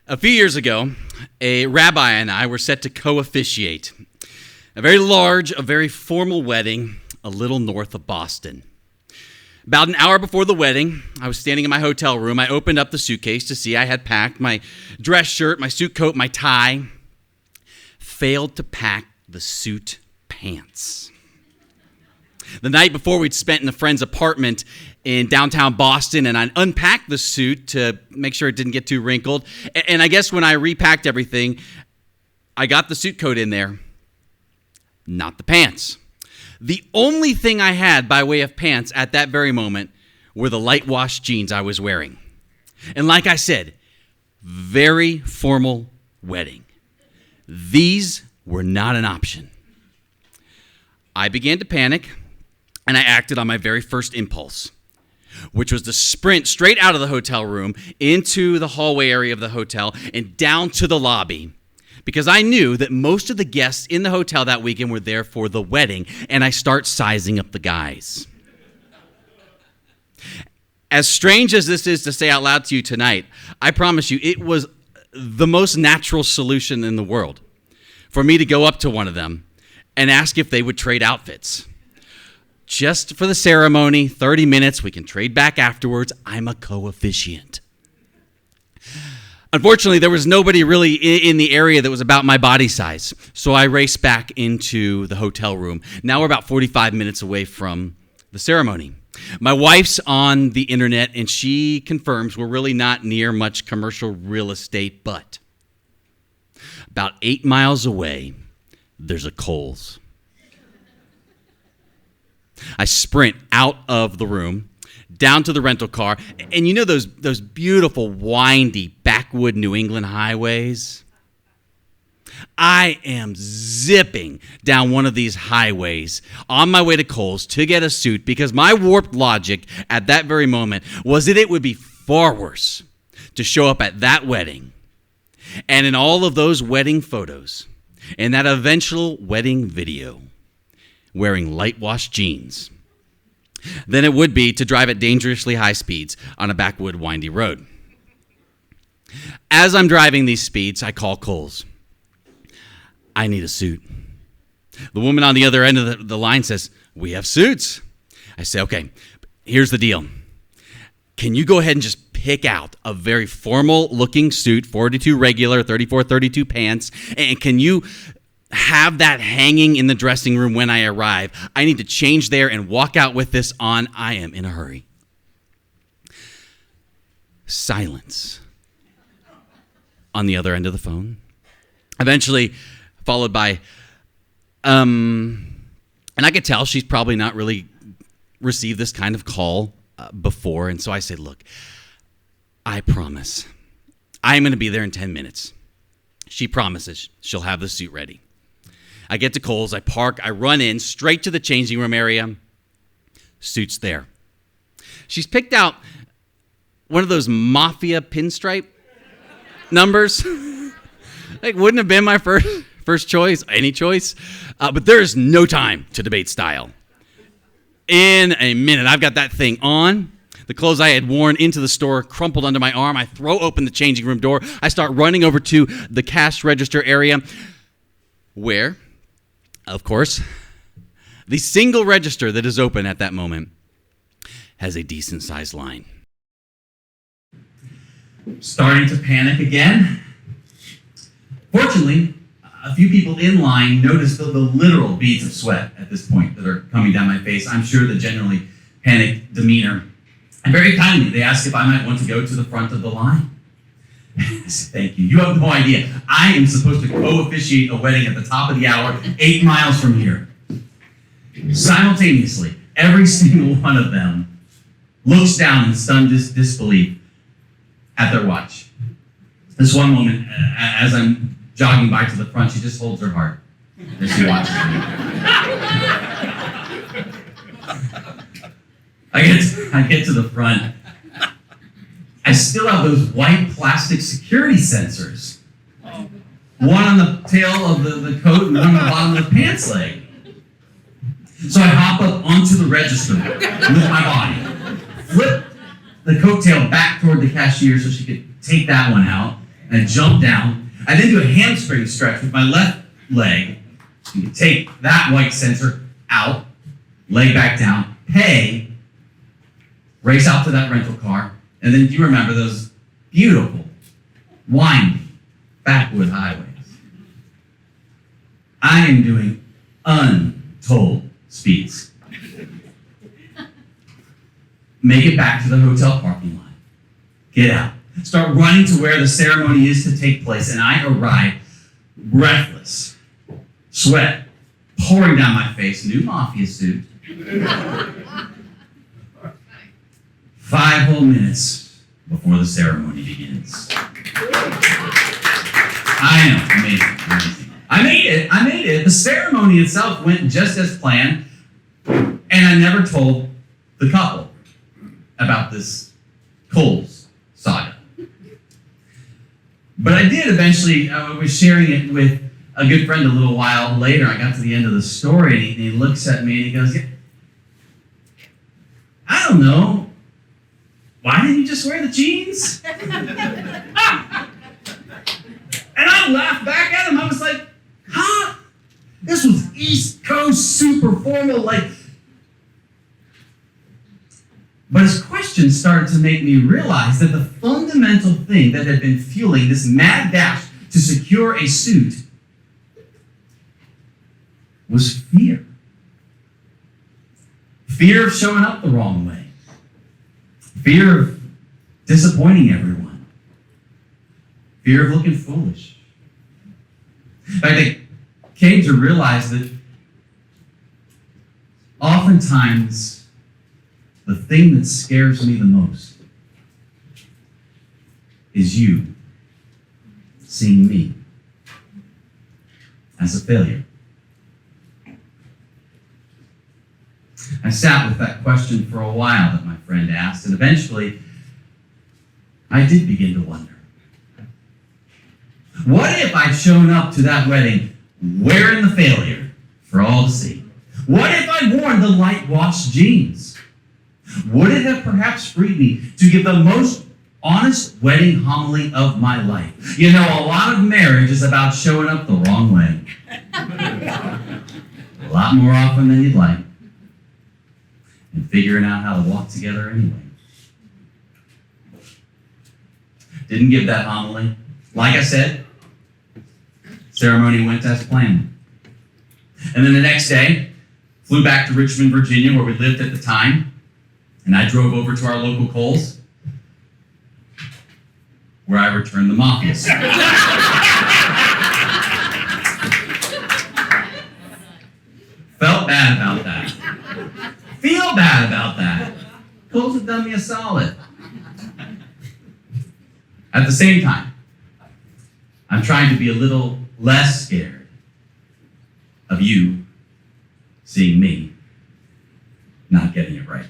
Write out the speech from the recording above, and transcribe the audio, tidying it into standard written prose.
A few years ago, a rabbi and I were set to co-officiate a very large, a very formal wedding a little north of Boston. About an hour before the wedding, I was standing in my hotel room. I opened up the suitcase to see I had packed my dress shirt, my suit coat, my tie. Failed to pack the suit pants. The night before, we'd spent in a friend's apartment in downtown Boston, and I unpacked the suit to make sure it didn't get too wrinkled. And I guess when I repacked everything, I got the suit coat in there, not the pants. The only thing I had by way of pants at that very moment were the light wash jeans I was wearing. And like I said, very formal wedding. These were not an option. I began to panic, and I acted on my very first impulse, which was to sprint straight out of the hotel room into the hallway area of the hotel and down to the lobby, because I knew that most of the guests in the hotel that weekend were there for the wedding, and I start sizing up the guys. As strange as this is to say out loud to you tonight, I promise you it was the most natural solution in the world for me to go up to one of them and ask if they would trade outfits. Just for the ceremony, 30 minutes, we can trade back afterwards. I'm a co-officiant. Unfortunately, there was nobody really in the area that was about my body size, so I raced back into the hotel room. Now we're about 45 minutes away from the ceremony. My wife's on the internet, and she confirms we're really not near much commercial real estate, but about 8 miles away, there's a Kohl's. I sprint out of the room, down to the rental car, and you know those beautiful, windy, backwood New England highways? I am zipping down one of these highways on my way to Kohl's to get a suit because my warped logic at that very moment was that it would be far worse to show up at that wedding and in all of those wedding photos and that eventual wedding video wearing light wash jeans than it would be to drive at dangerously high speeds on a backwood windy road. As I'm driving these speeds, I call Kohl's. I need a suit. The woman on the other end of the line says, "We have suits." I say, "Okay, here's the deal. Can you go ahead and just pick out a very formal looking suit, 42 regular, 34, 32 pants, and can you have that hanging in the dressing room when I arrive? I need to change there and walk out with this on. I am in a hurry." Silence on the other end of the phone. Eventually, followed by, and I could tell she's probably not really received this kind of call before. And so I said, "Look, I promise I'm going to be there in 10 minutes. She promises she'll have the suit ready." I get to Kohl's, I park, I run in straight to the changing room area. Suit's there. She's picked out one of those mafia pinstripe numbers. Like, wouldn't have been my first choice, any choice. But there is no time to debate style. In a minute, I've got that thing on. The clothes I had worn into the store crumpled under my arm. I throw open the changing room door. I start running over to the cash register area where, of course, the single register that is open at that moment has a decent-sized line. Starting to panic again. Fortunately, a few people in line noticed the literal beads of sweat at this point that are coming down my face. I'm sure the generally panicked demeanor. And very kindly, they asked if I might want to go to the front of the line. I said, "Thank you. You have no idea. I am supposed to co-officiate a wedding at the top of the hour, 8 miles from here." Simultaneously, every single one of them looks down in stunned disbelief at their watch. This one woman, as I'm jogging by to the front, she just holds her heart as she watches me. I get to the front. I still have those white plastic security sensors. One on the tail of the coat and one on the bottom of the pants leg. So I hop up onto the register with my body, flip the coat tail back toward the cashier so she could take that one out, and I jump down. I then do a hamstring stretch with my left leg. You can take that white sensor out, lay back down, pay, race out to that rental car, and then you remember those beautiful, winding, backwood highways. I am doing untold speeds. Make it back to the hotel parking lot. Get out. Start running to where the ceremony is to take place, and I arrive breathless, sweat pouring down my face, new mafia suit. 5 whole minutes before the ceremony begins. I know, amazing. I made it. The ceremony itself went just as planned, and I never told the couple about this Coles saga. But I did eventually. I was sharing it with a good friend a little while later. I got to the end of the story, and he looks at me and he goes, I don't know. Why didn't you just wear the jeans? And I laughed back at him. I was like, huh? This was East Coast super formal, But his question started to make me realize that the fundamental thing that had been fueling this mad dash to secure a suit was fear. Fear of showing up the wrong way. Fear of disappointing everyone. Fear of looking foolish. In fact, I came to realize that oftentimes the thing that scares me the most is you seeing me as a failure. I sat with that question for a while that my friend asked, and eventually I did begin to wonder. What if I'd shown up to that wedding wearing the failure for all to see? What if I'd worn the light-washed jeans? Would it have perhaps freed me to give the most honest wedding homily of my life? You know, a lot of marriage is about showing up the wrong way. A lot more often than you'd like. And figuring out how to walk together anyway. Didn't give that homily. Like I said, ceremony went as planned. And then the next day, flew back to Richmond, Virginia, where we lived at the time. And I drove over to our local Kohl's, where I returned the mafia suit. Felt bad about that. Feel bad about that. Kohl's have done me a solid. At the same time, I'm trying to be a little less scared of you seeing me not getting it right.